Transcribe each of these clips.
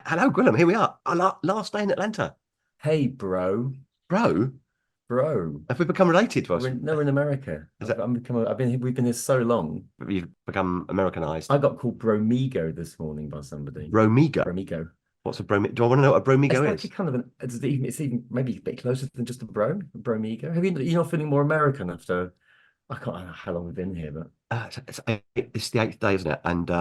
Hello, Gwilym. Here we are. Our last day in Atlanta. Hey, bro, Bro, bro. have we become related to us? We're in America. Is that We've been here so long. you've become Americanized? I got called Bromigo this morning by somebody. Bromigo. Bromigo. What's a bromigo? Do I want to know what a It's bromigo like a is? kind of it's even maybe a bit closer than just a bro, a Bromigo. You're not feeling more American after, I don't know how long we've been here, but It's the eighth day, isn't it? And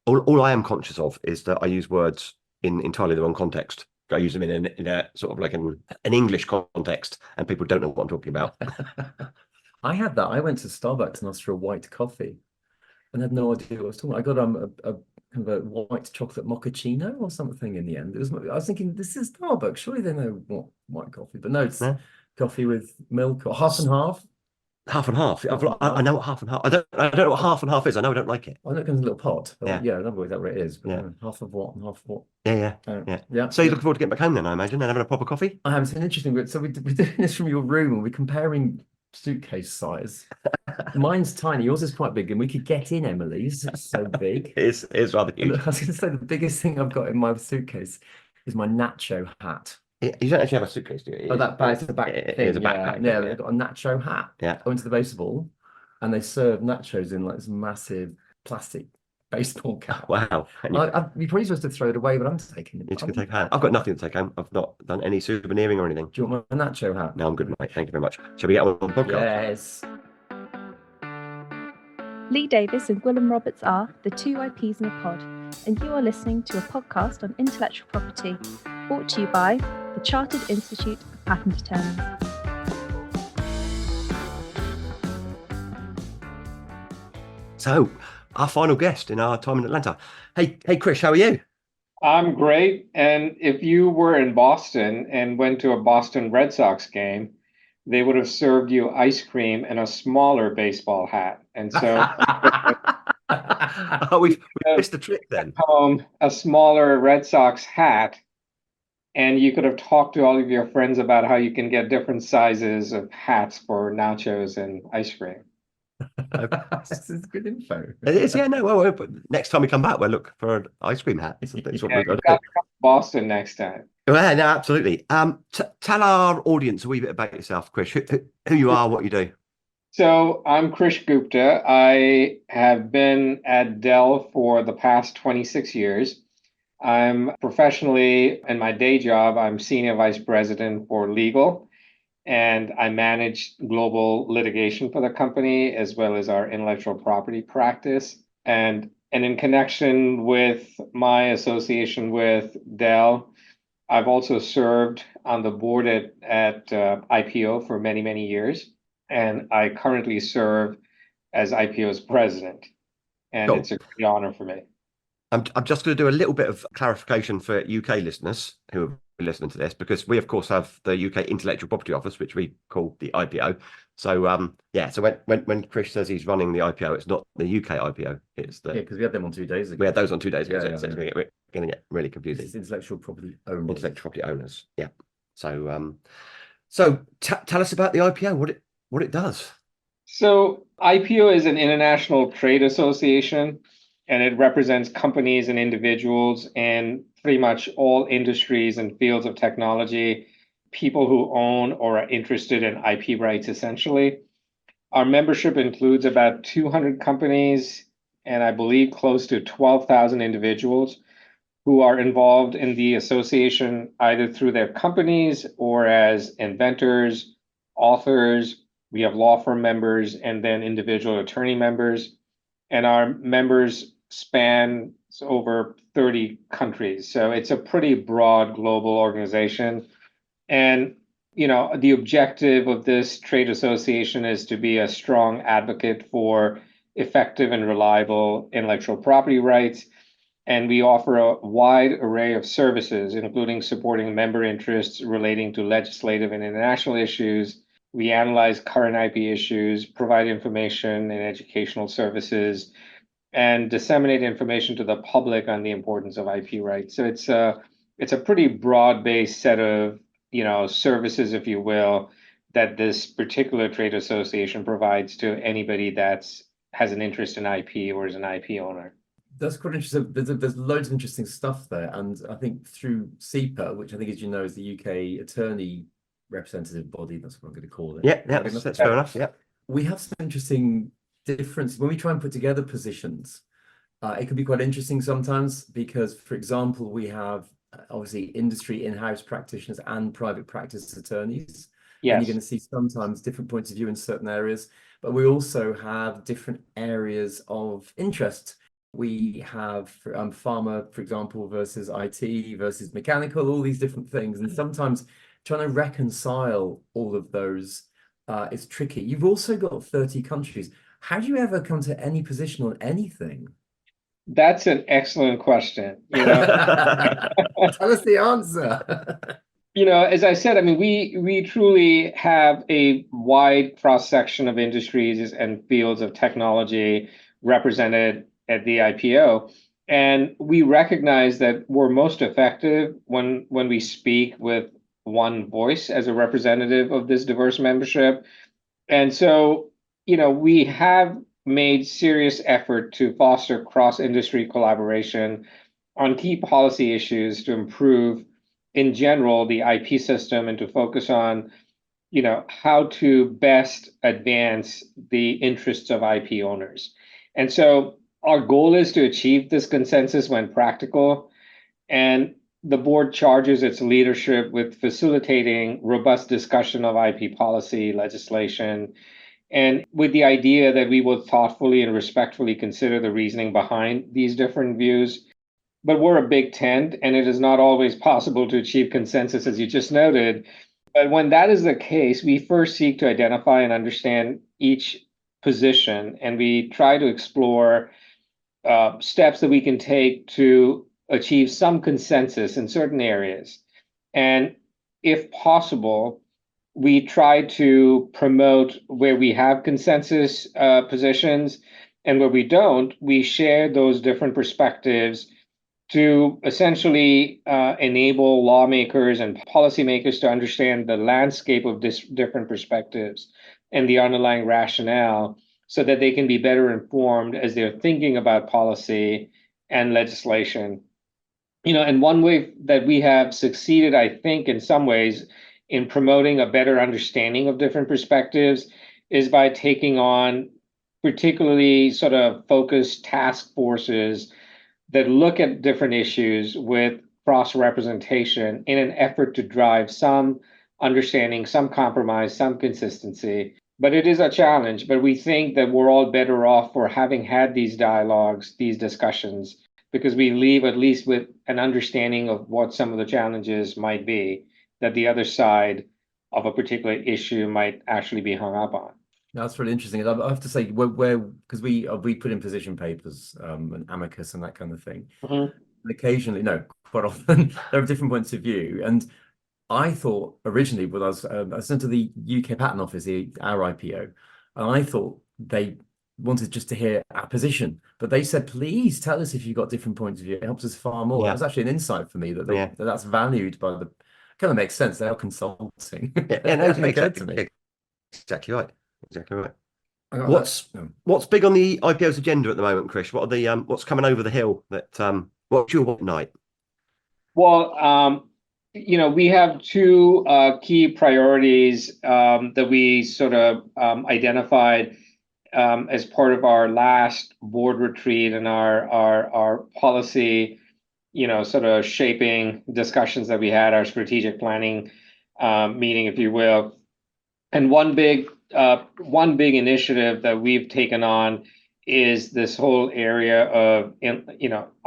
all I am conscious of is that I use words in entirely the wrong context. I use them in a sort of like an English context, and people don't know what I'm talking about. I had that. I went to Starbucks and asked for a white coffee and had no idea what I was talking about. I got a kind of a white chocolate mochaccino or something in the end. I was thinking, this is Starbucks. Surely they know what white coffee, but no, it's No? coffee with milk or half and half. Half and half. Half and I half. know what half and half. I don't know what half and half is. I know I don't like it. I know it comes in a little pot, but Yeah, yeah, I don't know exactly what it is. But yeah, half of what and half of what. yeah, yeah, yeah. Yeah, So you're yeah. looking forward to getting back home then, I imagine, and having a proper coffee? I have. It's an interesting. So we're doing this from your room, and we're comparing suitcase size. Mine's tiny. Yours is quite big, and we could get in Emily's. It's so big. It's rather And huge. I was going to say the biggest thing I've got in my suitcase is my nacho hat. You don't actually have a suitcase, do you? Oh, that back, it's the back It thing. is a Yeah, backpack yeah. thing, yeah. They've got a nacho hat. Yeah. I went to the baseball, and they serve nachos in like this massive plastic baseball cap. Wow. And You're probably supposed to throw it away, but I'm taking it. you just gonna take home. I've got nothing to take home. I've not done any souvenering or anything. Do you want my nacho hat? No, I'm good, mate. Thank you very much. Shall we get on with the podcast? Yes. Lee Davis and Gwilym Roberts are the two IPs in a pod, and you are listening to a podcast on intellectual property, brought to you by the Chartered Institute of Patent Attorneys. So, our final guest in our time in Atlanta. Hey, Krish, how are you? I'm great. And if you were in Boston and went to a Boston Red Sox game, they would have served you ice cream and a smaller baseball hat. And so Oh, we've missed the trick then. a smaller Red Sox hat, and you could have talked to all of your friends about how you can get different sizes of hats for nachos and ice cream. This is good info. It is, yeah, no. Well, but next time we come back, we'll look for an ice cream hat. That's what Yeah, we've got you've to do. got to come to Boston next time. Well, no, absolutely. Tell our audience a wee bit about yourself, Krish. Who you are, what you do. So I'm Krish Gupta. I have been at Dell for the past 26 years. I'm professionally, in my day job, I'm Senior Vice President for Legal, and I manage global litigation for the company as well as our intellectual property practice. And in connection with my association with Dell, I've also served on the board at IPO for many, many years. And I currently serve as IPO's president. And Cool. it's a great honor for me. I'm just going to do a little bit of clarification for UK listeners who are listening to this, because we, of course, have the UK Intellectual Property Office, which we call the IPO. So, yeah, so when Krish says he's running the IPO, it's not the UK IPO. It's Yeah, the because we had them on 2 days we ago. had those on 2 days ago. Yeah, So yeah, we're going to get really This confusing. is intellectual property owners. Intellectual property owners. Yeah. So tell us about the IPO, what it does. So IPO is an international trade association, and it represents companies and individuals in pretty much all industries and fields of technology, people who own or are interested in IP rights, essentially. Our membership includes about 200 companies and I believe close to 12,000 individuals who are involved in the association either through their companies or as inventors, authors. We have law firm members and then individual attorney members. And our members span over 30 countries. So it's a pretty broad global organization. And the objective of this trade association is to be a strong advocate for effective and reliable intellectual property rights. And we offer a wide array of services, including supporting member interests relating to legislative and international issues. We analyze current IP issues, provide information and educational services, and disseminate information to the public on the importance of IP rights. So it's a pretty broad-based set of services, if you will, that this particular trade association provides to anybody has an interest in IP or is an IP owner. That's quite interesting. There's loads of interesting stuff there, and I think through SEPA, which I think, as you know, is the UK attorney representative body. That's what I'm going to call it. Yeah, that's fair enough. Yeah. We have some interesting differences when we try and put together positions. It can be quite interesting sometimes because, for example, we have obviously industry in-house practitioners and private practice attorneys. And Yes. you're going to see sometimes different points of view in certain areas, but we also have different areas of interest. We have pharma, for example, versus IT versus mechanical, all these different things. And sometimes trying to reconcile all of those is tricky. You've also got 30 countries. How do you ever come to any position on anything? That's an excellent question. Tell us the answer. As I said, I mean, we truly have a wide cross-section of industries and fields of technology represented at the IPO. And we recognize that we're most effective when we speak with one voice as a representative of this diverse membership. And so, we have made serious effort to foster cross-industry collaboration on key policy issues to improve, in general, the IP system and to focus on, how to best advance the interests of IP owners. And so our goal is to achieve this consensus when practical, and the board charges its leadership with facilitating robust discussion of IP policy, legislation, and with the idea that we will thoughtfully and respectfully consider the reasoning behind these different views. But we're a big tent, and it is not always possible to achieve consensus, as you just noted. But when that is the case, we first seek to identify and understand each position, and we try to explore steps that we can take to achieve some consensus in certain areas. And if possible, we try to promote where we have consensus positions, and where we don't, we share those different perspectives to essentially enable lawmakers and policymakers to understand the landscape of different perspectives and the underlying rationale, so that they can be better informed as they're thinking about policy and legislation. And one way that we have succeeded, I think, in some ways, in promoting a better understanding of different perspectives is by taking on particularly sort of focused task forces that look at different issues with cross-representation in an effort to drive some understanding, some compromise, some consistency. But it is a challenge, but we think that we're all better off for having had these dialogues, these discussions, because we leave at least with an understanding of what some of the challenges might be that the other side of a particular issue might actually be hung up on. That's really interesting. I have to say, where because we put in position papers and amicus and that kind of thing. Mm-hmm. Occasionally, no, quite often there are different points of view. And I thought originally, when I was sent to the UK Patent Office, our IPO, and I thought they wanted just to hear our position, but they said, please tell us if you've got different points of view. It helps us far more. Yeah. That was actually an insight for me that that's valued by the. Kind of makes sense. They are consulting. Yeah, no, That makes sense to me. Exactly right. Exactly right. Oh. What's big on the IPO's agenda at the moment, Krish? What are the what's coming over the hill? What's your night? Well, we have two key priorities that we sort of identified as part of our last board retreat and our policy, sort of shaping discussions that we had, our strategic planning meeting, if you will. And one big initiative that we've taken on is this whole area of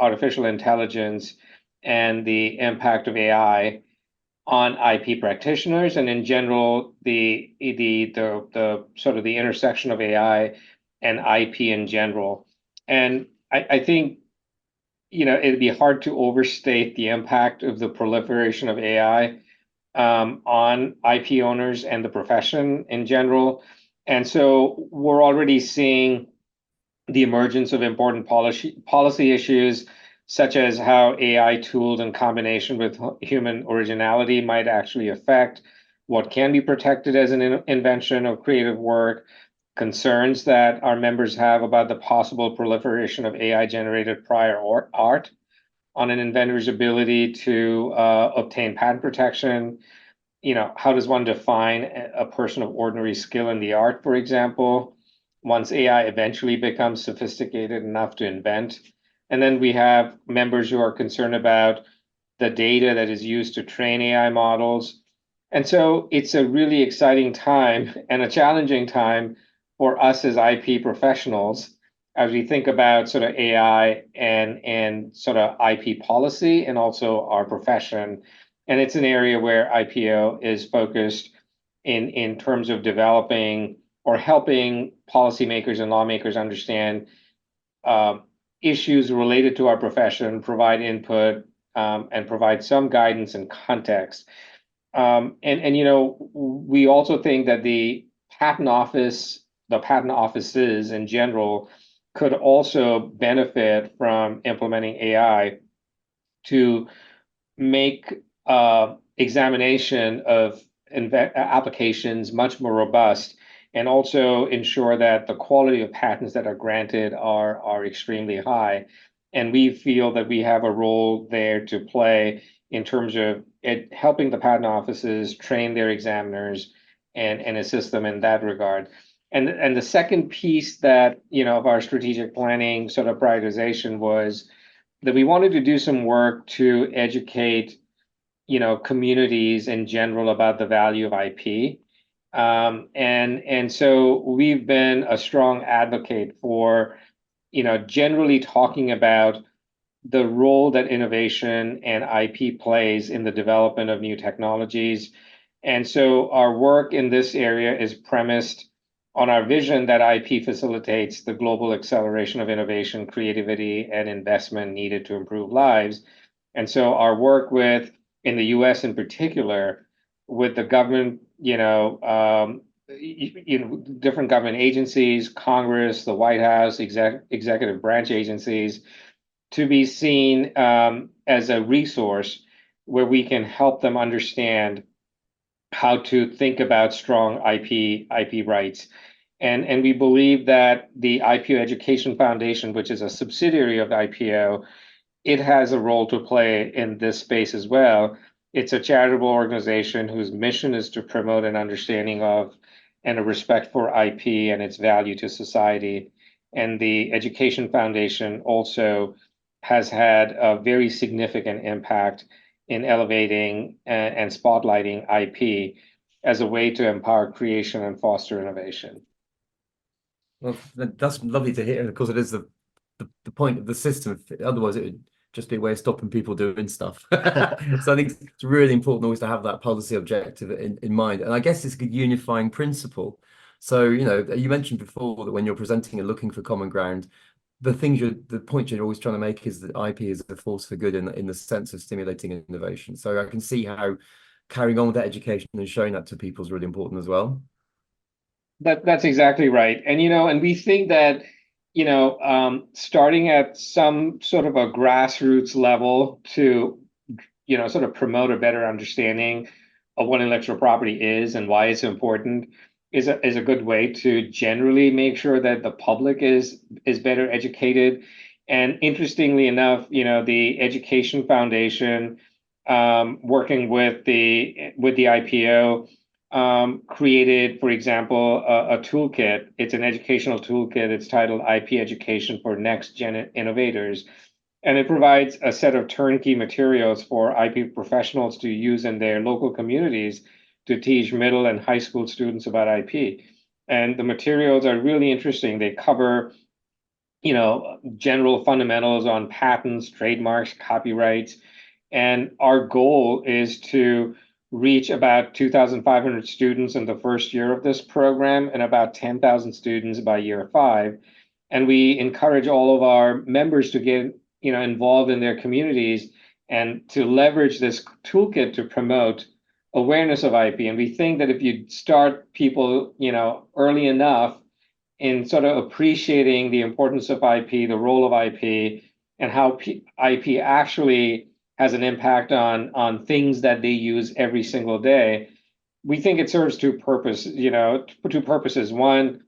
artificial intelligence and the impact of AI on IP practitioners, and in general the sort of the intersection of AI and IP in general. And I think it'd be hard to overstate the impact of the proliferation of AI on IP owners and the profession in general. And so we're already seeing the emergence of important policy issues, such as how AI tools in combination with human originality might actually affect what can be protected as an invention or creative work, concerns that our members have about the possible proliferation of AI-generated prior art on an inventor's ability to obtain patent protection. How does one define a person of ordinary skill in the art, for example, once AI eventually becomes sophisticated enough to invent? And then we have members who are concerned about the data that is used to train AI models. And so it's a really exciting time and a challenging time for us as IP professionals as we think about sort of AI and sort of IP policy and also our profession. And it's an area where IPO is focused in terms of developing or helping policymakers and lawmakers understand issues related to our profession, provide input, and provide some guidance and context. We also think that the patent offices in general could also benefit from implementing AI to make examination of applications much more robust, and also ensure that the quality of patents that are granted are extremely high. And we feel that we have a role there to play in terms of helping the patent offices train their examiners and assist them in that regard. And the second piece that, of our strategic planning sort of prioritization was that we wanted to do some work to educate, communities in general about the value of IP. And so we've been a strong advocate for, generally talking about the role that innovation and IP plays in the development of new technologies. And so our work in this area is premised on our vision that IP facilitates the global acceleration of innovation, creativity, and investment needed to improve lives. And so our work in the US in particular, with the government, different government agencies, Congress, the White House, executive branch agencies, to be seen as a resource where we can help them understand how to think about strong IP rights. And we believe that the IPO Education Foundation, which is a subsidiary of IPO, it has a role to play in this space as well. It's a charitable organization whose mission is to promote an understanding of and a respect for IP and its value to society. And the Education Foundation also has had a very significant impact in elevating and spotlighting IP as a way to empower creation and foster innovation. Well, that's lovely to hear. And of course, it is the point of the system. Otherwise, it would just be a way of stopping people doing stuff. So I think it's really important always to have that policy objective in mind. And I guess it's a unifying principle. So, you mentioned before that when you're presenting and looking for common ground, the point you're always trying to make is that IP is a force for good in the sense of stimulating innovation. So I can see how carrying on with that education and showing that to people is really important as well. That's exactly right. And we think that, starting at some sort of a grassroots level to, sort of promote a better understanding of what intellectual property is and why it's important is a good way to generally make sure that the public is better educated. And interestingly enough, the Education Foundation, working with the IPO, created, for example, a toolkit. It's an educational toolkit. It's titled IP Education for Next Gen Innovators. And it provides a set of turnkey materials for IP professionals to use in their local communities to teach middle and high school students about IP. And the materials are really interesting. They cover, general fundamentals on patents, trademarks, copyrights. And our goal is to reach about 2,500 students in the first year of this program and about 10,000 students by year 5. And we encourage all of our members to get, involved in their communities and to leverage this toolkit to promote awareness of IP. And we think that if you start people, early enough in sort of appreciating the importance of IP, the role of IP, and how IP actually has an impact on things that they use every single day, we think it serves two purposes. One,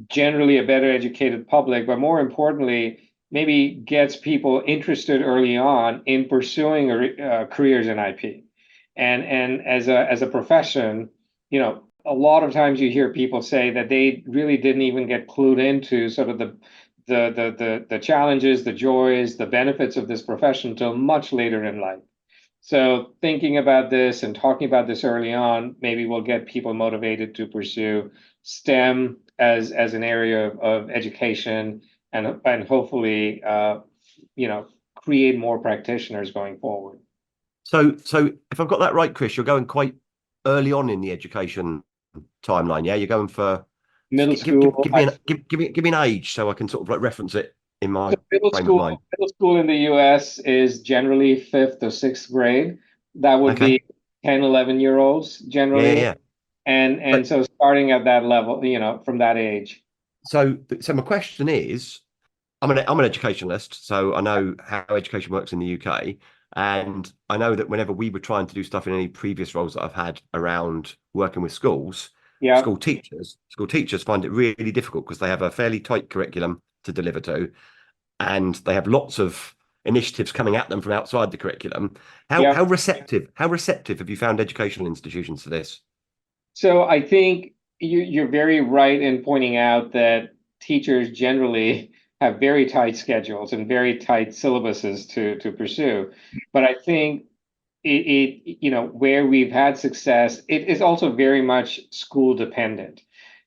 generally a better educated public, but more importantly, maybe gets people interested early on in pursuing careers in IP. And as a profession, you know, a lot of times you hear people say that they really didn't even get clued into sort of the challenges, the joys, the benefits of this profession until much later in life. So thinking about this and talking about this early on, maybe we'll get people motivated to pursue STEM as an area of education, and hopefully, you know, create more practitioners going forward. So if I've got that right, Chris, you're going quite early on in the education timeline. Yeah, you're going for Middle school. Give me an age so I can sort of like reference it in my Middle frame school, of mind. middle school in the US is generally 5th or 6th grade. That would be 10, 11-year-olds generally. Yeah. And so starting at that level, you know, from that age. So my question is, I'm an educationalist, so I know how education works in the UK. And I know that whenever we were trying to do stuff in any previous roles that I've had around working with schools, Yeah. school teachers find it really difficult because they have a fairly tight curriculum to deliver to, and they have lots of initiatives coming at them from outside the curriculum. How receptive have you found educational institutions to this? So I think you're very right in pointing out that teachers generally have very tight schedules and very tight syllabuses to pursue. But I think it you know, where we've had success, it is also very much school dependent.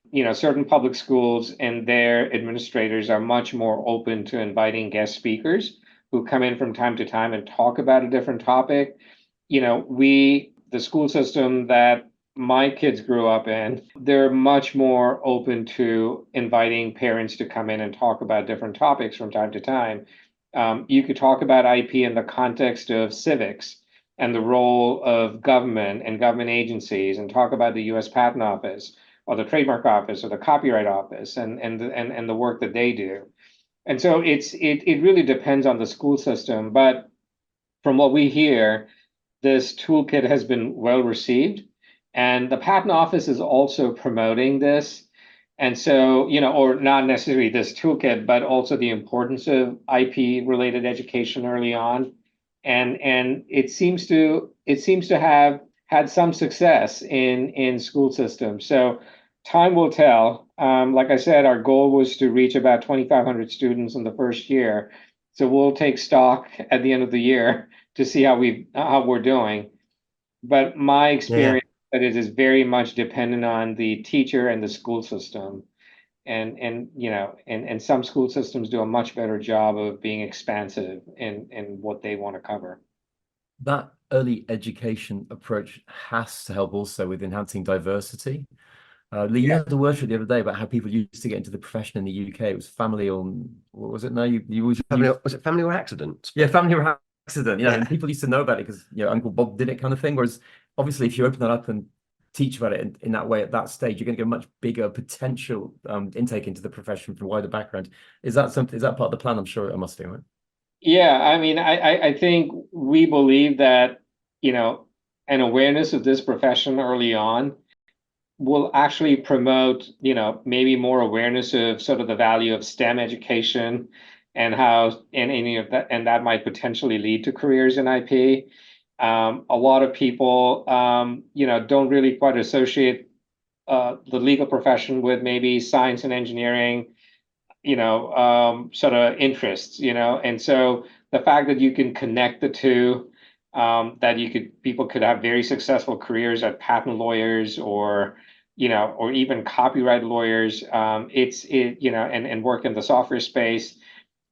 You know, certain public schools and their administrators are much more open to inviting guest speakers who come in from time to time and talk about a different topic. You know, the school system that my kids grew up in, they're much more open to inviting parents to come in and talk about different topics from time to time. You could talk about IP in the context of civics and the role of government and government agencies, and talk about the U.S. Patent Office or the Trademark Office or the Copyright Office and the work that they do. And so it really depends on the school system. But from what we hear, this toolkit has been well received. And the Patent Office is also promoting this. And so, you know, or not necessarily this toolkit, but also the importance of IP related education early on. And it seems to have had some success in school systems. So time will tell. Like I said, our goal was to reach about 2,500 students in the first year. So we'll take stock at the end of the year to see how we're doing. But my experience that it is very much dependent on the teacher and the school system. And you know, and some school systems do a much better job of being expansive in what they want to cover. That early education approach has to help also with enhancing diversity. Lee, you had a workshop the other day about how people used to get into the profession in the UK. It was family or what was it? No, was it family or accident? Yeah, family or accident. Yeah, and people used to know about it because, you know, Uncle Bob did it, kind of thing. Whereas obviously, if you open that up and teach about it in that way at that stage, you're going to get a much bigger potential intake into the profession from wider background. Is that part of the plan? I'm sure it must be, right? Yeah, I mean, I think we believe that, you know, an awareness of this profession early on will actually promote, you know, maybe more awareness of sort of the value of STEM education and how any of that, and that might potentially lead to careers in IP. A lot of people, you know, don't really quite associate the legal profession with maybe science and engineering, you know, sort of interests, you know, and so the fact that you can connect the two, that people could have very successful careers as patent lawyers or, you know, or even copyright lawyers, you know, and work in the software space.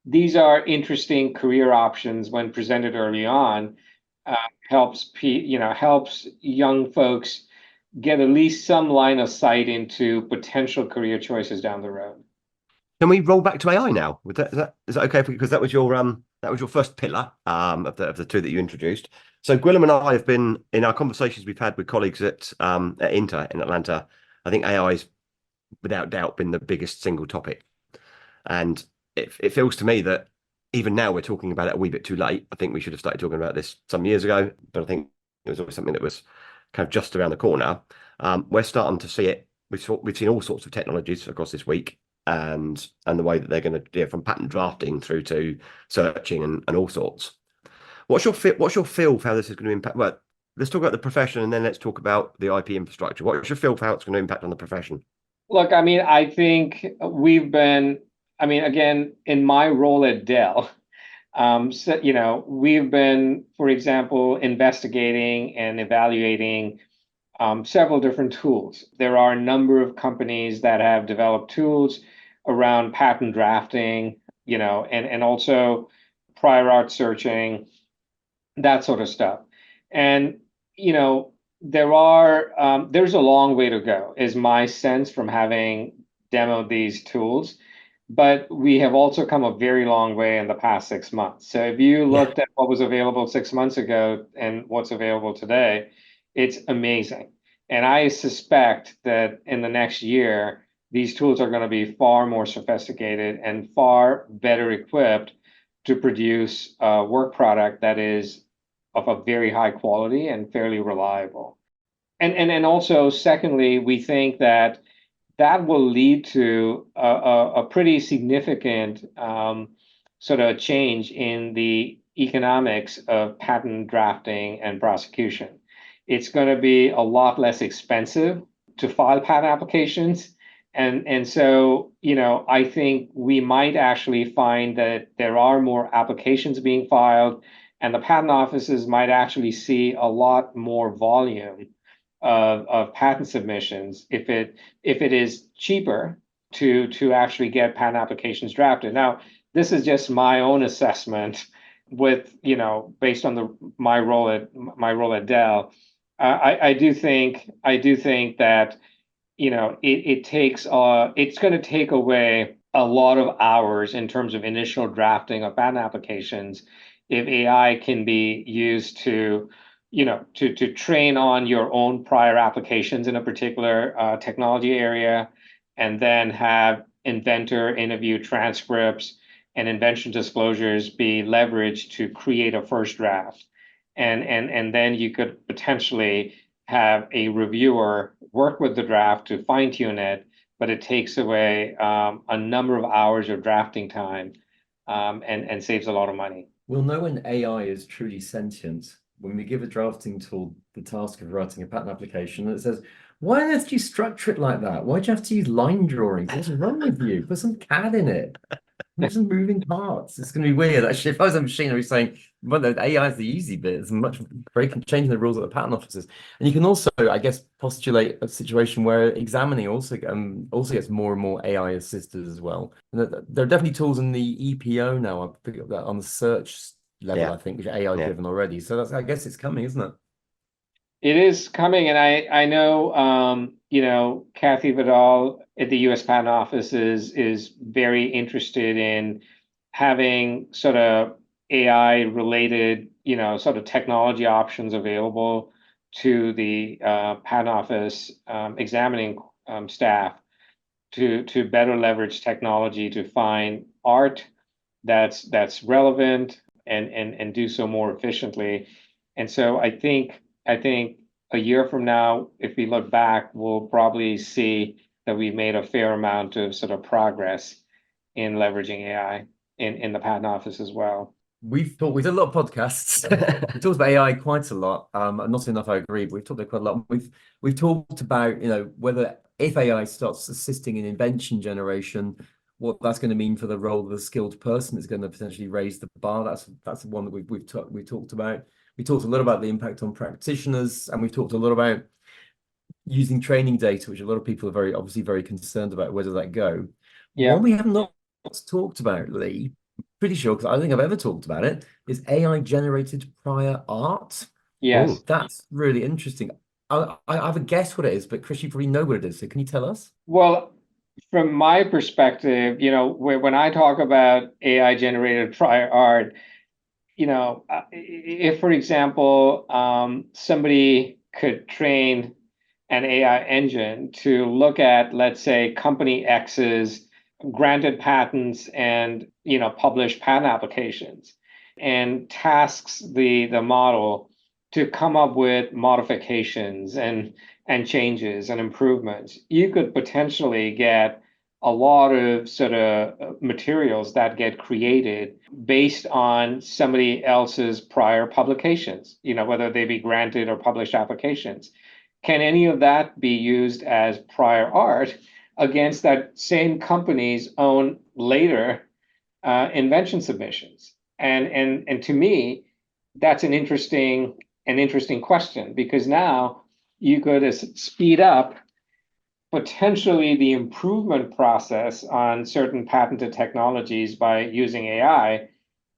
These are interesting career options when presented early on. Helps young folks get at least some line of sight into potential career choices down the road. Can we roll back to AI now? Is that okay? Because that was your first pillar of the two that you introduced. So Gwilym and I have been, in our conversations we've had with colleagues at INTA in Atlanta, I think AI has without doubt been the biggest single topic. And it feels to me that even now we're talking about it a wee bit too late. I think we should have started talking about this some years ago, but I think it was always something that was kind of just around the corner. We're starting to see it. We've seen all sorts of technologies across this week. and the way that they're going to do it, from patent drafting through to searching and all sorts. What's your feel for how this is going to impact? Well, let's talk about the profession, and then let's talk about the IP infrastructure. What's your feel for how it's going to impact on the profession? Look, I mean, I think again, in my role at Dell, so, we've been, for example, investigating and evaluating several different tools. There are a number of companies that have developed tools around patent drafting, and also prior art searching, that sort of stuff. And, there's a long way to go, is my sense from having demoed these tools. But we have also come a very long way in the past 6 months. So if you looked at what was available 6 months ago and what's available today, it's amazing. And I suspect that in the next year, these tools are going to be far more sophisticated and far better equipped to produce a work product that is of a very high quality and fairly reliable. And also, secondly, we think that will lead to a pretty significant sort of change in the economics of patent drafting and prosecution. It's going to be a lot less expensive to file patent applications. And so, I think we might actually find that there are more applications being filed, and the patent offices might actually see a lot more volume of patent submissions if it is cheaper to actually get patent applications drafted. Now, this is just my own assessment with, based on my role at Dell. I do think that, it's going to take away a lot of hours in terms of initial drafting of patent applications if AI can be used to train on your own prior applications in a particular technology area, and then have inventor interview transcripts and invention disclosures be leveraged to create a first draft. And then you could potentially have a reviewer work with the draft to fine tune it, but it takes away a number of hours of drafting time, and saves a lot of money. We'll know when AI is truly sentient when we give a drafting tool the task of writing a patent application, and it says, why on earth do you structure it like that? Why'd you have to use line drawings? What's wrong with you? Put some CAD in it. Put some moving parts. It's going to be weird. Actually, if I was a machine, I'd be saying, well, the AI is the easy bit. It's changing the rules of the patent offices. And you can also, I guess, postulate a situation where examining also gets more and more AI assisted as well. And there are definitely tools in the EPO now. I picked up that on the search level, I think, which are AI driven already. So I guess it's coming, isn't it? It is coming, and I know Kathy Vidal at the U.S. Patent Office is very interested in having sort of AI related sort of technology options available to the Patent Office examining staff to better leverage technology to find art that's relevant and do so more efficiently. And so I think a year from now, if we look back, we'll probably see that we've made a fair amount of sort of progress in leveraging AI in the patent office as well. We've done a lot of podcasts. We talked about AI quite a lot. Not enough, I agree, but we've talked about quite a lot. We've talked about, whether if AI starts assisting in invention generation, what that's going to mean for the role of the skilled person. It's going to potentially raise the bar. That's one that we've talked about. We talked a lot about the impact on practitioners, and we've talked a lot about using training data, which a lot of people are obviously very concerned about. Where does that go? Yeah. What we have not talked about, Lee, pretty sure, because I don't think I've ever talked about it, is AI generated prior art. Yes. Oh, that's really interesting. I have a guess what it is, but Krish, you probably know what it is. So can you tell us? Well, from my perspective, when I talk about AI generated prior art, if, for example, somebody could train an AI engine to look at, let's say, company X's granted patents and, published patent applications, and tasks the model to come up with modifications and changes and improvements, you could potentially get a lot of sort of materials that get created based on somebody else's prior publications, whether they be granted or published applications. Can any of that be used as prior art against that same company's own later invention submissions? And to me, that's an interesting question, because now you could speed up potentially the improvement process on certain patented technologies by using AI,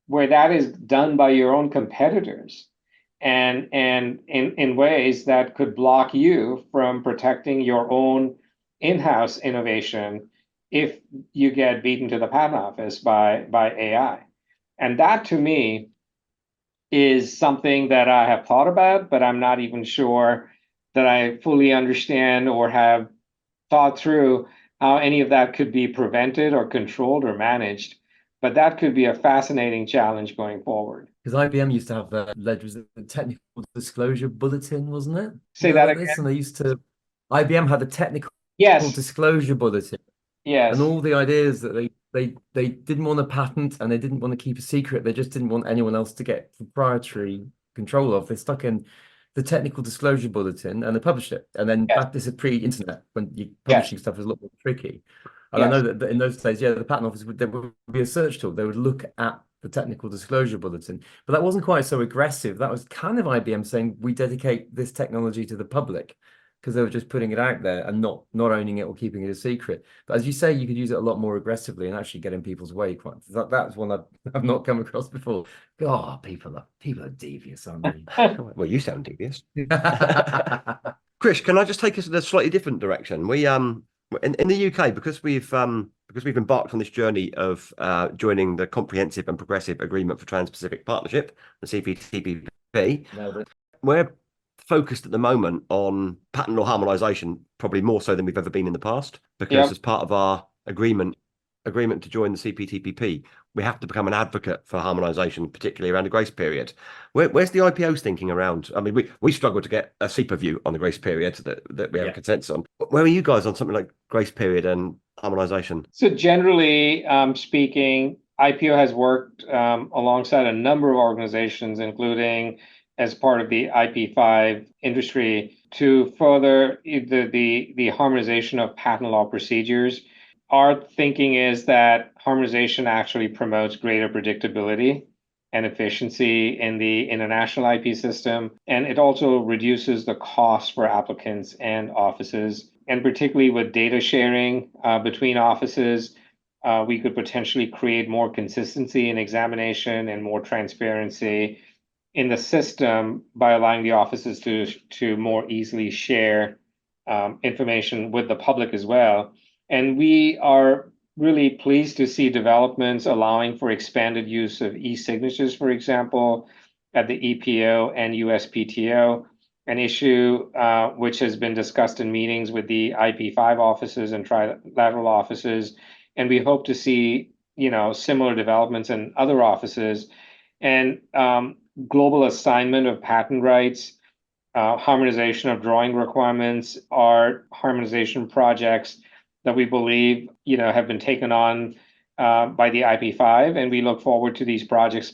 where that is done by your own competitors, and in ways that could block you from protecting your own in-house innovation if you get beaten to the patent office by AI. And that, to me, is something that I have thought about, but I'm not even sure that I fully understand or have thought through how any of that could be prevented or controlled or managed. But that could be a fascinating challenge going forward. Because IBM used to have the technical disclosure bulletin, wasn't it? Say You know that about again? this? And IBM had a technical Yes. disclosure bulletin. Yes. And all the ideas that they didn't want to patent and they didn't want to keep a secret. They just didn't want anyone else to get proprietary control of. They stuck in the technical disclosure bulletin and they published it. And then this is pre-internet, when publishing stuff was a lot more tricky. And I know that in those days, the patent office there would be a search tool. They would look at the technical disclosure bulletin, but that wasn't quite so aggressive. That was kind of IBM saying, we dedicate this technology to the public, because they were just putting it out there and not owning it or keeping it a secret. But as you say, you could use it a lot more aggressively and actually get in people's way. That's one I've not come across before. Oh, people are devious, aren't they? Well, you sound devious. Krish, can I just take us in a slightly different direction? We in the UK, because we've embarked on this journey of joining the Comprehensive and Progressive Agreement for Trans-Pacific Partnership, the CPTPP. We're focused at the moment on patent law harmonisation, probably more so than we've ever been in the past, because as part of our agreement to join the CPTPP, we have to become an advocate for harmonisation, particularly around the grace period. Where's the IPO's thinking around? I mean, we struggle to get a CEPA view on the grace period that we have a consensus on. Where are you guys on something like grace period and harmonisation? So generally speaking, IPO has worked alongside a number of organizations, including as part of the IP5 industry, to further the harmonization of patent law procedures. Our thinking is that harmonization actually promotes greater predictability and efficiency in the international IP system, and it also reduces the cost for applicants and offices. And particularly with data sharing between offices, we could potentially create more consistency in examination and more transparency in the system by allowing the offices to more easily share information with the public as well. And we are really pleased to see developments allowing for expanded use of e-signatures, for example, at the EPO and USPTO, an issue which has been discussed in meetings with the IP5 offices and trilateral offices. And we hope to see, similar developments in other offices. And global assignment of patent rights, harmonization of drawing requirements are harmonization projects that we believe, have been taken on by the IP5, and we look forward to these projects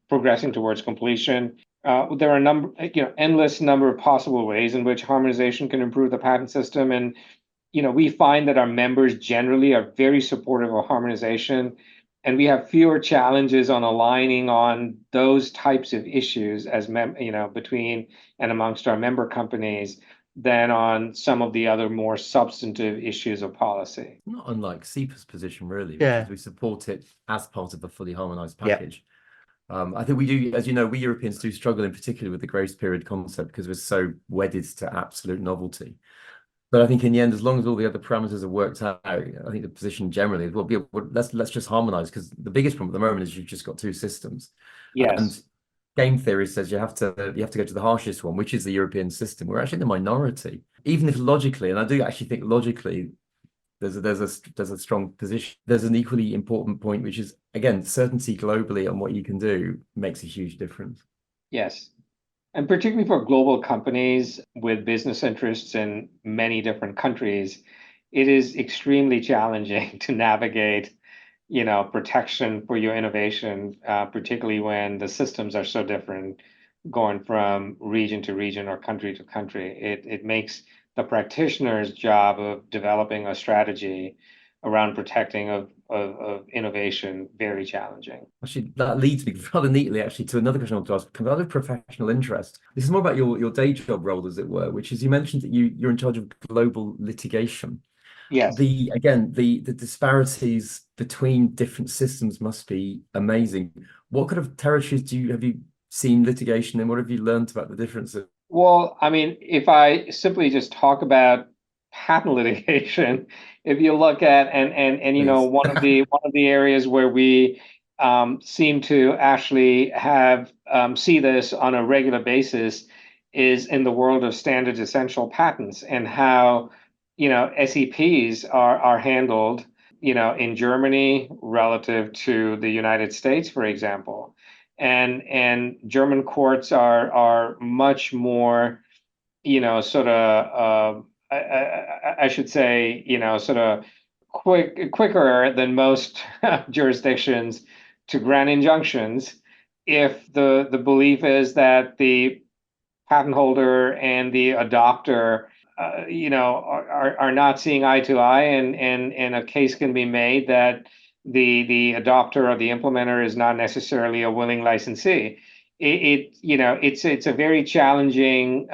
progressing towards completion. There are endless number of possible ways in which harmonization can improve the patent system, and we find that our members generally are very supportive of harmonization, and we have fewer challenges on aligning on those types of issues as between and amongst our member companies than on some of the other more substantive issues of policy. Not unlike CEPA's position, really, because we support it as part of a fully harmonized package. I think we do, as you know, we Europeans do struggle in particular with the grace period concept because we're so wedded to absolute novelty. But I think in the end, as long as all the other parameters are worked out, I think the position generally is, well, let's just harmonize, because the biggest problem at the moment is you've just got two systems. Yes. And game theory says you have to go to the harshest one, which is the European system. We're actually in the minority, even if logically, and I do actually think logically, there's a strong position. There's an equally important point, which is, again, certainty globally on what you can do makes a huge difference. Yes. And particularly for global companies with business interests in many different countries, it is extremely challenging to navigate, protection for your innovation, particularly when the systems are so different, going from region to region or country to country. It makes the practitioner's job of developing a strategy around protecting of innovation very challenging. Actually, that leads me rather neatly actually to another question I want to ask, kind of professional interest. This is more about your day job role, as it were, which is, you mentioned that you're in charge of global litigation. Yes. The disparities between different systems must be amazing. What kind of territories have you seen litigation in? What have you learned about the differences? Well, I mean, if I simply just talk about patent litigation, if you look at and one of the areas where we seem to actually have see this on a regular basis is in the world of standards essential patents, and how SEPs are handled in Germany relative to the United States, for example. And German courts are much more, sort of, I should say, sort of quicker than most jurisdictions to grant injunctions if the belief is that the patent holder and the adopter, are not seeing eye to eye, and a case can be made that the adopter or the implementer is not necessarily a willing licensee. It's a very challenging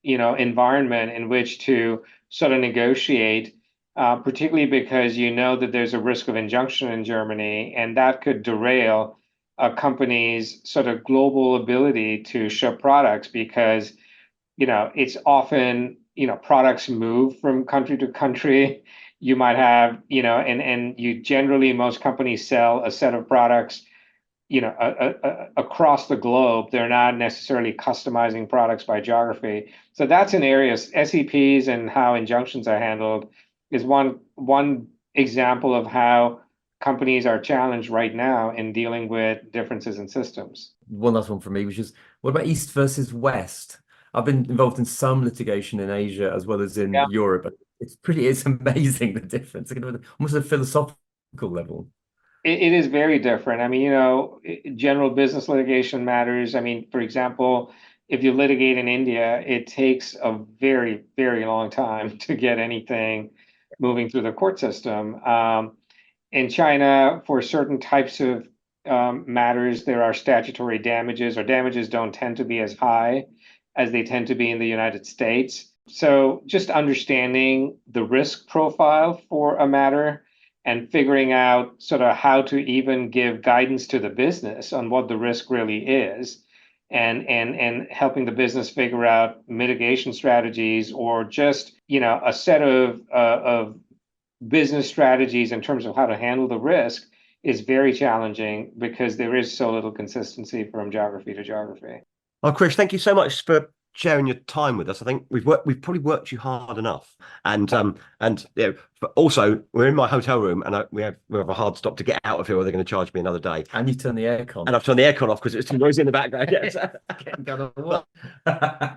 environment in which to sort of negotiate, particularly because that there's a risk of injunction in Germany, and that could derail a company's sort of global ability to ship products, because it's often products move from country to country. You might have and you generally, most companies sell a set of products across the globe. They're not necessarily customizing products by geography. So that's an area. SEPs and how injunctions are handled is one example of how companies are challenged right now in dealing with differences in systems. One last one from me, which is, what about East versus West? I've been involved in some litigation in Asia as well as in Europe. It's amazing, the difference, almost a philosophical level. It is very different. I mean, general business litigation matters. I mean, for example, if you litigate in India, it takes a very, very long time to get anything moving through the court system. In China, for certain types of matters, there are statutory damages, or damages don't tend to be as high as they tend to be in the United States. So just understanding the risk profile for a matter and figuring out sort of how to even give guidance to the business on what the risk really is, and helping the business figure out mitigation strategies, or just a set of business strategies in terms of how to handle the risk, is very challenging because there is so little consistency from geography to geography. Oh, Krish, thank you so much for sharing your time with us. I think we've probably worked you hard enough, and but also we're in my hotel room, and we have a hard stop to get out of here, or they're going to charge me another day. And you turn the aircon. And I've turned the aircon off because it's too noisy in the background. Yes.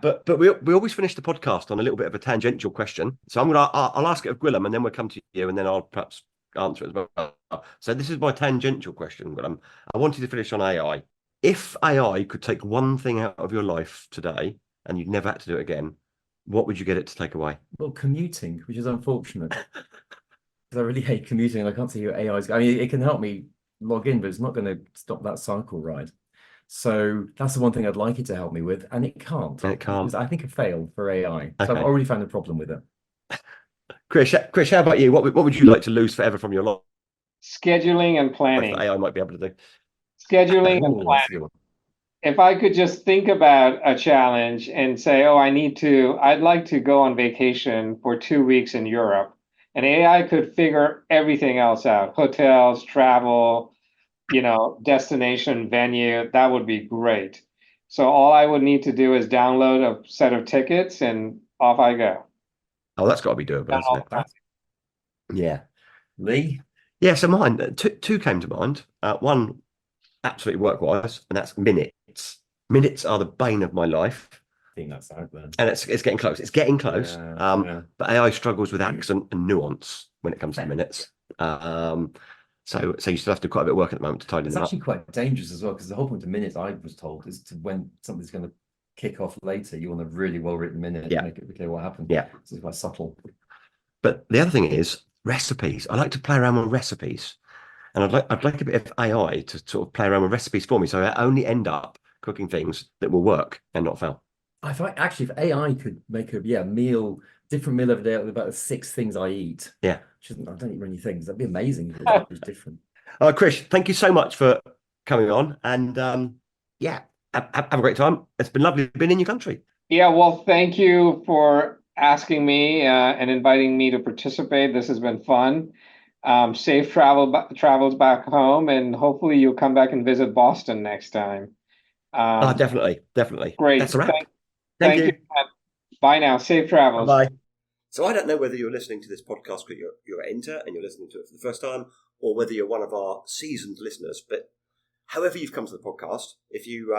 but we always finish the podcast on a little bit of a tangential question. So I'll ask it of Gwilym, and then we'll come to you, and then I'll perhaps answer it as well. So this is my tangential question, Gwilym. I wanted to finish on AI. If AI could take one thing out of your life today, and you'd never had to do it again, what would you get it to take away? Well, commuting, which is unfortunate. Because I really hate commuting, and I can't see how AI is. I mean, it can help me log in, but it's not going to stop that cycle ride. So that's the one thing I'd like it to help me with, and it can't. It can't. Because I think it failed for AI. Okay. So I've already found a problem with it. Krish, how about you? What would you like to lose forever from your life? Scheduling and planning. AI might be able to do. Scheduling and planning. If I could just think about a challenge and say, oh, I'd like to go on vacation for 2 weeks in Europe, and AI could figure everything else out: hotels, travel, destination, venue. That would be great. So all I would need to do is download a set of tickets, and off I go. Oh, that's got to be doable, isn't it? Yeah. Lee? Yeah, so mine, two came to mind. One, absolutely work-wise, and that's minutes. Minutes are the bane of my life. think that's out there. And it's getting close. It's getting close. Yeah. But AI struggles with accent and nuance when it comes to minutes. So you still have to do quite a bit of work at the moment to tidy It's them up. actually quite dangerous as well, because the whole point of minutes, I was told, is to when something's going to kick off later, you want a really well-written minute to make it clear what happened. Yeah. So it's quite subtle. But the other thing is recipes. I like to play around with recipes. And I'd like a bit of AI to sort of play around with recipes for me, so I only end up cooking things that will work and not fail. I find actually, if AI could make a different meal every day with about the 6 things I eat. Yeah. I don't eat many things. That'd be amazing if it was different. Krish, thank you so much for coming on, and have a great time. It's been lovely being in your country. Yeah, well, thank you for asking me and inviting me to participate. This has been fun. Safe travels back home, and hopefully you'll come back and visit Boston next time. Definitely. Great. That's a wrap. Thank you. Bye now. Safe travels. Bye. So I don't know whether you're listening to this podcast because you're at INTA and you're listening to it for the first time, or whether you're one of our seasoned listeners. But however you've come to the podcast, if you've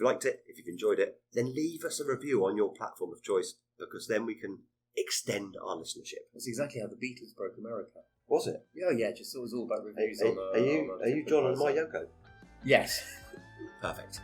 liked it, if you've enjoyed it, then leave us a review on your platform of choice, because then we can extend our listenership. That's exactly how the Beatles broke America. Was it? Yeah, just it was all about reviews. Are you John and my Yoko? Yes. Perfect.